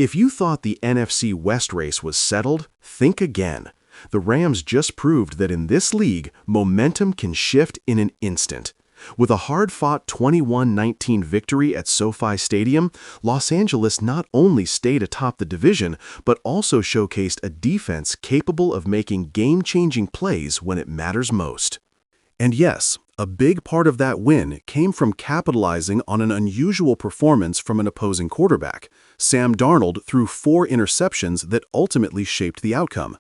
If you thought the NFC West race was settled, think again. The Rams just proved that in this league, momentum can shift in an instant. With a hard-fought 21-19 victory at SoFi Stadium, Los Angeles not only stayed atop the division, but also showcased a defense capable of making game-changing plays when it matters most. And yes, a big part of that win came from capitalizing on an unusual performance from an opposing quarterback. Sam Darnold threw 4 interceptions that ultimately shaped the outcome.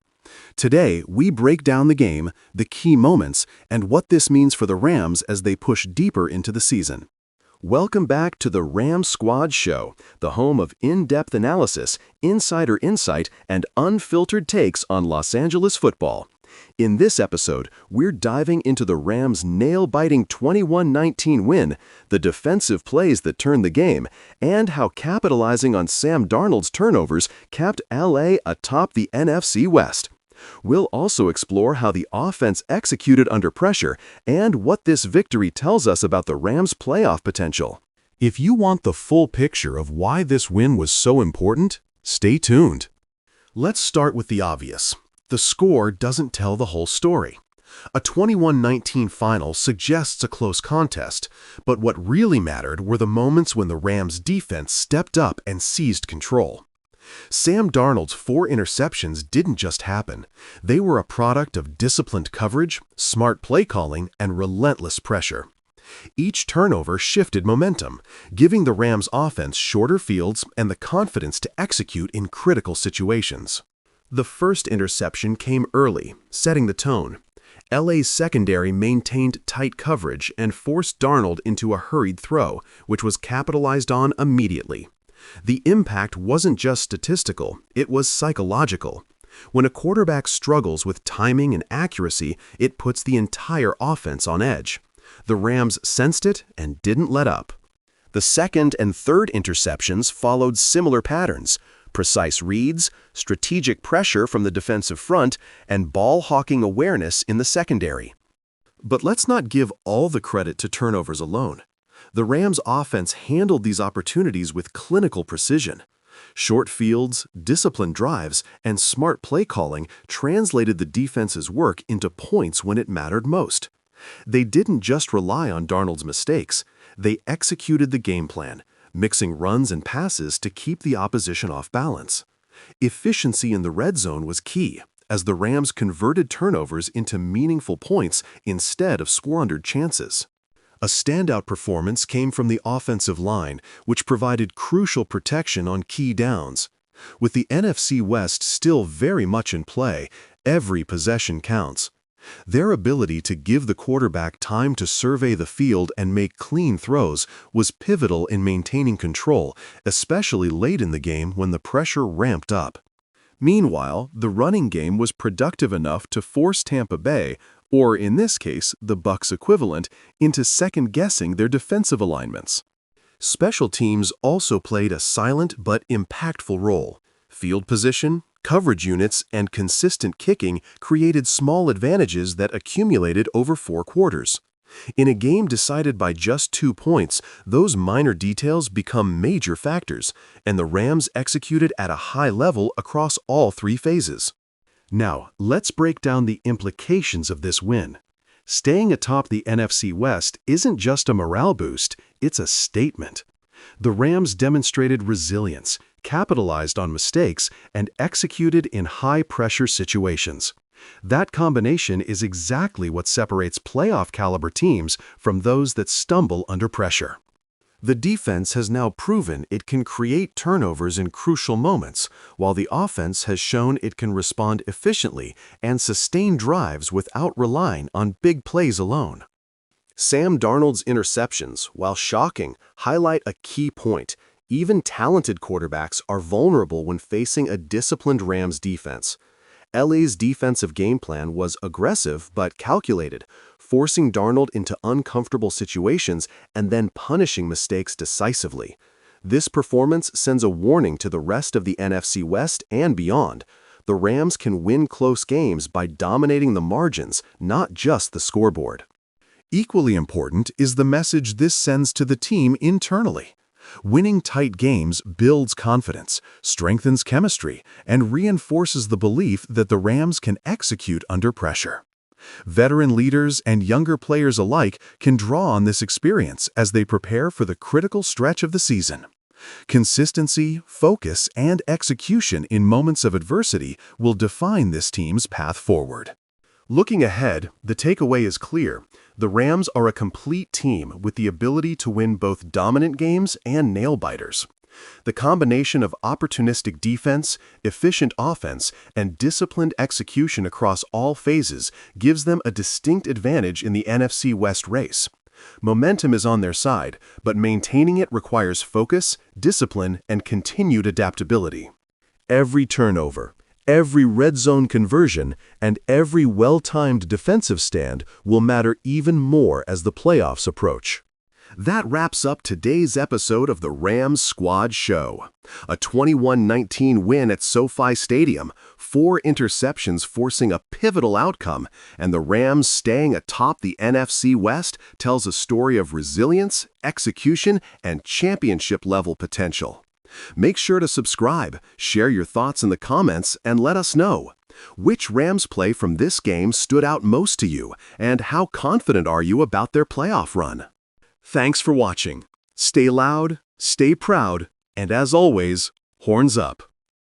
Today, we break down the game, the key moments, and what this means for the Rams as they push deeper into the season. Welcome back to the Rams Squad Show, the home of in-depth analysis, insider insight, and unfiltered takes on Los Angeles football. In this episode, we're diving into the Rams' nail-biting 21-19 win, the defensive plays that turned the game, and how capitalizing on Sam Darnold's turnovers kept LA atop the NFC West. We'll also explore how the offense executed under pressure and what this victory tells us about the Rams' playoff potential. If you want the full picture of why this win was so important, stay tuned. Let's start with the obvious. The score doesn't tell the whole story. A 21-19 final suggests a close contest, but what really mattered were the moments when the Rams' defense stepped up and seized control. Sam Darnold's 4 interceptions didn't just happen. They were a product of disciplined coverage, smart play calling, and relentless pressure. Each turnover shifted momentum, giving the Rams' offense shorter fields and the confidence to execute in critical situations. The first interception came early, setting the tone. LA's secondary maintained tight coverage and forced Darnold into a hurried throw, which was capitalized on immediately. The impact wasn't just statistical, it was psychological. When a quarterback struggles with timing and accuracy, it puts the entire offense on edge. The Rams sensed it and didn't let up. The second and third interceptions followed similar patterns: precise reads, strategic pressure from the defensive front, and ball-hawking awareness in the secondary. But let's not give all the credit to turnovers alone. The Rams' offense handled these opportunities with clinical precision. Short fields, disciplined drives, and smart play calling translated the defense's work into points when it mattered most. They didn't just rely on Darnold's mistakes. They executed the game plan, mixing runs and passes to keep the opposition off balance. Efficiency in the red zone was key, as the Rams converted turnovers into meaningful points instead of squandered chances. A standout performance came from the offensive line, which provided crucial protection on key downs. With the NFC West still very much in play, every possession counts. Their ability to give the quarterback time to survey the field and make clean throws was pivotal in maintaining control, especially late in the game when the pressure ramped up. Meanwhile, the running game was productive enough to force Tampa Bay, or in this case, the Bucs equivalent, into second-guessing their defensive alignments. Special teams also played a silent but impactful role. Field position, coverage units, and consistent kicking created small advantages that accumulated over 4 quarters. In a game decided by just 2 points, those minor details become major factors, and the Rams executed at a high level across all 3 phases. Now, let's break down the implications of this win. Staying atop the NFC West isn't just a morale boost, it's a statement. The Rams demonstrated resilience, capitalized on mistakes, and executed in high-pressure situations. That combination is exactly what separates playoff-caliber teams from those that stumble under pressure. The defense has now proven it can create turnovers in crucial moments, while the offense has shown it can respond efficiently and sustain drives without relying on big plays alone. Sam Darnold's interceptions, while shocking, highlight a key point. Even talented quarterbacks are vulnerable when facing a disciplined Rams defense. LA's defensive game plan was aggressive but calculated, forcing Darnold into uncomfortable situations and then punishing mistakes decisively. This performance sends a warning to the rest of the NFC West and beyond. The Rams can win close games by dominating the margins, not just the scoreboard. Equally important is the message this sends to the team internally. Winning tight games builds confidence, strengthens chemistry, and reinforces the belief that the Rams can execute under pressure. Veteran leaders and younger players alike can draw on this experience as they prepare for the critical stretch of the season. Consistency, focus, and execution in moments of adversity will define this team's path forward. Looking ahead, the takeaway is clear. The Rams are a complete team with the ability to win both dominant games and nail-biters. The combination of opportunistic defense, efficient offense, and disciplined execution across all phases gives them a distinct advantage in the NFC West race. Momentum is on their side, but maintaining it requires focus, discipline, and continued adaptability. Every turnover, every red zone conversion, and every well-timed defensive stand will matter even more as the playoffs approach. That wraps up today's episode of the Rams Squad Show. A 21-19 win at SoFi Stadium, 4 interceptions forcing a pivotal outcome, and the Rams staying atop the NFC West tells a story of resilience, execution, and championship-level potential. Make sure to subscribe, share your thoughts in the comments, and let us know. Which Rams play from this game stood out most to you, and how confident are you about their playoff run? Thanks for watching. Stay loud, stay proud, and as always, horns up.